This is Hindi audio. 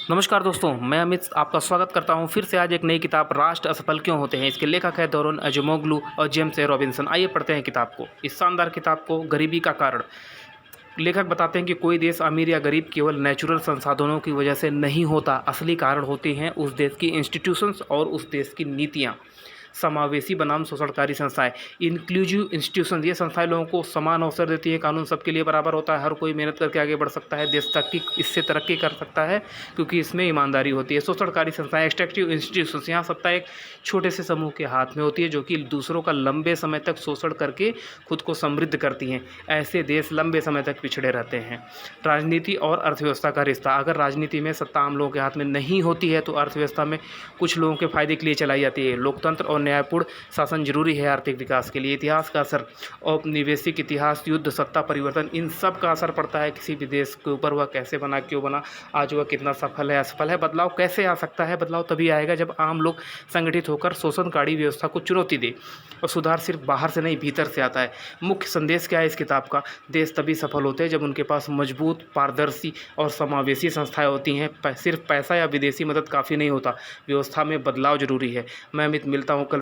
नमस्कार दोस्तों, मैं अमित आपका स्वागत करता हूं फिर से आज एक नई किताब राष्ट्र असफल क्यों होते हैं। इसके लेखक है दोरोन अज़ेमोग्लू और जेम्स ए रॉबिन्सन। आइए पढ़ते हैं किताब को। इस शानदार किताब को गरीबी का कारण। लेखक बताते हैं कि कोई देश अमीर या गरीब केवल नेचुरल संसाधनों की वजह से नहीं होता, असली कारण होते हैं उस देश की इंस्टीट्यूशंस और उस देश की नीतियाँ। समावेशी बनाम शोषणकारी संस्थाएं, इंक्लूसिव इंस्टीट्यूशन, ये संस्थाएं लोगों को समान अवसर देती है। कानून सबके लिए बराबर होता है, हर कोई मेहनत करके आगे बढ़ सकता है, देश तक की इससे तरक्की कर सकता है क्योंकि इसमें ईमानदारी होती है। शोषणकारी संस्थाएं, एक्सट्रैक्टिव इंस्टीट्यूशंस, यहाँ सत्ता एक छोटे से समूह के हाथ में होती है जो कि दूसरों का लंबे समय तक शोषण करके खुद को समृद्ध करती हैं। ऐसे देश लंबे समय तक पिछड़े रहते हैं। राजनीति और अर्थव्यवस्था का रिश्ता, अगर राजनीति में सत्ता आम लोगों के हाथ में नहीं होती है तो अर्थव्यवस्था में कुछ लोगों के फायदे के लिए चलाई जाती है। लोकतंत्र और न्यायपूर्ण शासन जरूरी है आर्थिक विकास के लिए। इतिहास का असर, औपनिवेशिक इतिहास, युद्ध, सत्ता परिवर्तन, इन सब का असर पड़ता है किसी भी देश के ऊपर। वह कैसे बना, क्यों बना, आज वह कितना सफल है, असफल है। बदलाव कैसे आ सकता है? बदलाव तभी आएगा जब आम लोग संगठित होकर शोषणकारी व्यवस्था को चुनौती दे। और सुधार सिर्फ बाहर से नहीं, भीतर से आता है। मुख्य संदेश क्या है इस किताब का? देश तभी सफल होते हैं जब उनके पास मजबूत, पारदर्शी और समावेशी संस्थाएं होती हैं। सिर्फ पैसा या विदेशी मदद काफ़ी नहीं होता, व्यवस्था में बदलाव जरूरी है। मैं अमित, मिलता हूँ कल